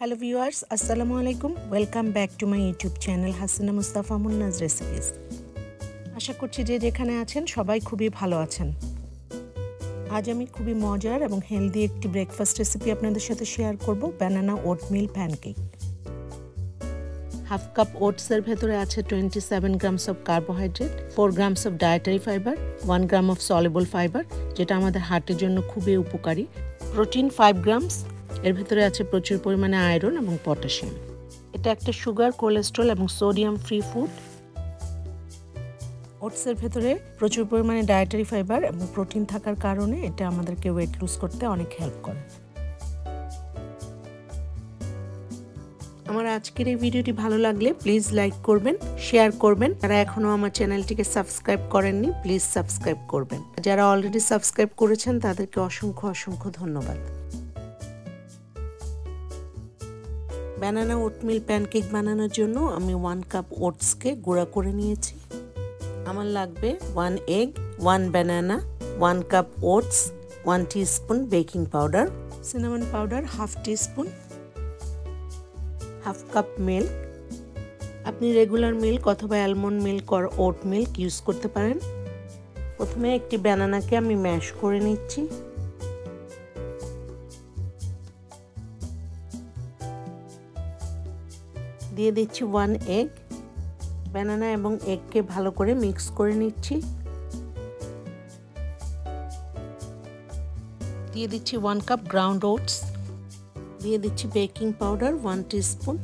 Hello viewers, Assalamu alaikum. Welcome back to my YouTube channel Hasina Mustafa Munnaz Recipes. আশা করছি যে যেখানে আছেন সবাই খুবই ভালো আছেন। আজ আমি খুবই মজার এবং হেলদি একটি ব্রেকফাস্ট রেসিপি আপনাদের সাথে শেয়ার করব, banana oatmeal pancake. Half cup ওটসের ভেতরে আছে 27 grams of carbohydrate, 4 grams of dietary fiber, 1 gram of soluble fiber যেটা আমাদের হার্টের জন্য খুবই উপকারী, প্রোটিন 5 grams, এর ভিতরে আছে প্রচুর পরিমাণে আয়রন এবং পটাশিয়াম। এটা একটা সুগার, কোলেস্টেরল এবং সোডিয়াম ফ্রি ফুড। ওটসের ভেতরে প্রচুর পরিমাণে ডায়েটারি ফাইবার এবং প্রোটিন থাকার কারণে এটা আমাদেরকে ওয়েট লুজ করতে অনেক হেল্প করে। আমার আজকের এই ভিডিওটি ভালো লাগলে প্লিজ লাইক করবেন, শেয়ার করবেন। যারা এখনো আমার চ্যানেলটিকে সাবস্ক্রাইব করেননি প্লিজ সাবস্ক্রাইব করবেন। যারা অলরেডি সাবস্ক্রাইব করেছেন তাদেরকে অসংখ্য অসংখ্য ধন্যবাদ। ব্যানানা ওটমিল প্যানকেক বানানোর জন্য আমি 1 কাপ ওটসকে গুঁড়া করে নিয়েছি। আমার লাগবে 1 egg, 1 banana, 1 cup oats, 1 teaspoon baking powder, cinnamon powder half teaspoon, half cup milk. আপনি রেগুলার মিল্ক অথবা almond milk or oat milk use করতে পারেন। প্রথমে একটি ব্যানানাকে আমি ম্যাশ করে নিচ্ছি। দিয়ে দিচ্ছি 1 এগ। ব্যানানা এবং এগকে ভালো করে মিক্স করে নিচ্ছি। দিয়ে দিচ্ছি 1 কাপ গ্রাউন্ড ওটস, দিয়ে দিচ্ছি বেকিং পাউডার 1 টিস্পুন,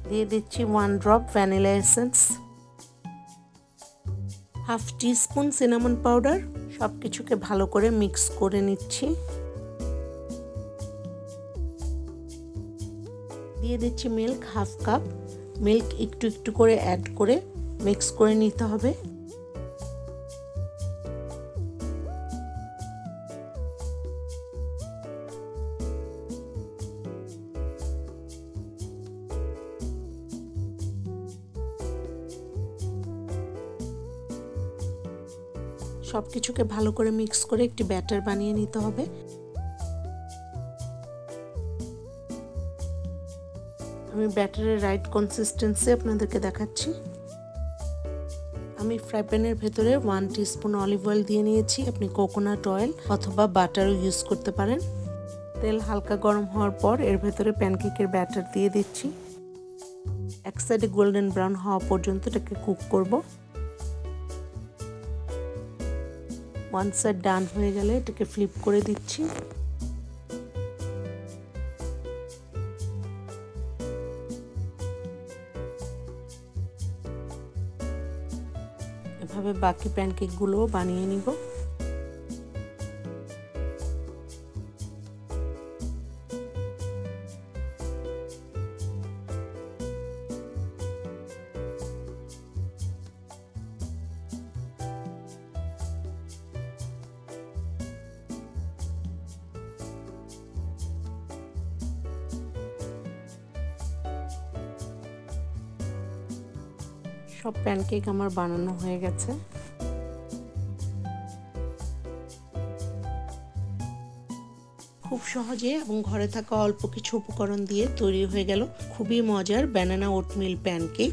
দিয়ে দিচ্ছি 1 drop vanilla essence, half teaspoon cinnamon powder. সব কিছুকে ভালো করে মিক্স করে নিচ্ছি। দিয়ে দিচ্ছি মিল্ক হাফ কাপ। মিল্ক একটু একটু করে অ্যাড করে মিক্স করে নিতে হবে। সব কিছুকে ভালো করে মিক্স করে একটি ব্যাটার বানিয়ে নিতে হবে। আমি ব্যাটারের রাইট কনসিস্টেন্সি আপনাদেরকে দেখাচ্ছি। আমি ফ্রাই প্যানের ভেতরে 1 টিস্পুন অলিভ অয়েল দিয়ে নিয়েছি। আপনি কোকোনাট অয়েল অথবা বাটারও ইউজ করতে পারেন। তেল হালকা গরম হওয়ার পর এর ভেতরে প্যানকেকের ব্যাটার দিয়ে দিচ্ছি। এক সাইডে গোল্ডেন ব্রাউন হওয়া পর্যন্ত এটাকে কুক করব। 1 সাইড ডান হয়ে গেলে এটাকে ফ্লিপ করে দিচ্ছি। এভাবে বাকি প্যানকেকগুলোও বানিয়ে নিব। সব প্যানকেক আমার বানানো হয়ে গেছে। খুব সহজে এবং ঘরে থাকা অল্প কিছু উপকরণ দিয়ে তৈরি হয়ে গেল খুবই মজার banana oatmeal pancake.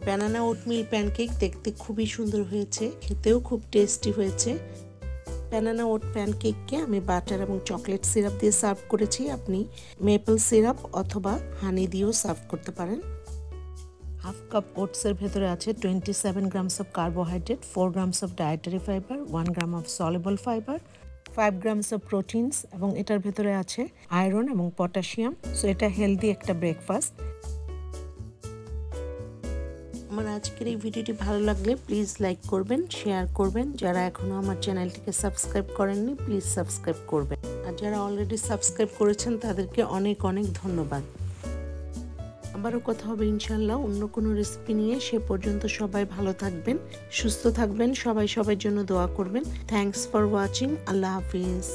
Banana oatmeal pancake দেখতে খুবই সুন্দর হয়েছে, খেতেও খুব টেস্টি হয়েছে। ব্যানানা ওট প্যানকেককে আমি বাটার এবং চকলেট সিরাপ দিয়ে সার্ভ করেছি। আপনি মেপল সিরাপ অথবা হানি দিয়েও সার্ভ করতে পারেন। হাফ কাপ ওটসের ভেতরে আছে 27 grams of carbohydrate, 4 grams of dietary fiber, 1 gram of soluble fiber, 5 grams of proteins এবং এটার ভেতরে আছে আয়রন এবং পটাশিয়াম। সো এটা হেলদি একটা ব্রেকফাস্ট। আমার আজকের এই ভিডিওটি ভালো লাগলে প্লিজ লাইক করবেন, শেয়ার করবেন। যারা এখনো আমার চ্যানেলটিকে সাবস্ক্রাইব করেননি প্লিজ সাবস্ক্রাইব করবেন। আর যারা অলরেডি সাবস্ক্রাইব করেছেন তাদেরকে অনেক অনেক ধন্যবাদ। আবারও কথা হবে ইনশাল্লাহ অন্য কোনো রেসিপি নিয়ে। সে পর্যন্ত সবাই ভালো থাকবেন, সুস্থ থাকবেন। সবাই সবার জন্য দোয়া করবেন। Thanks for watching. Allah Hafiz.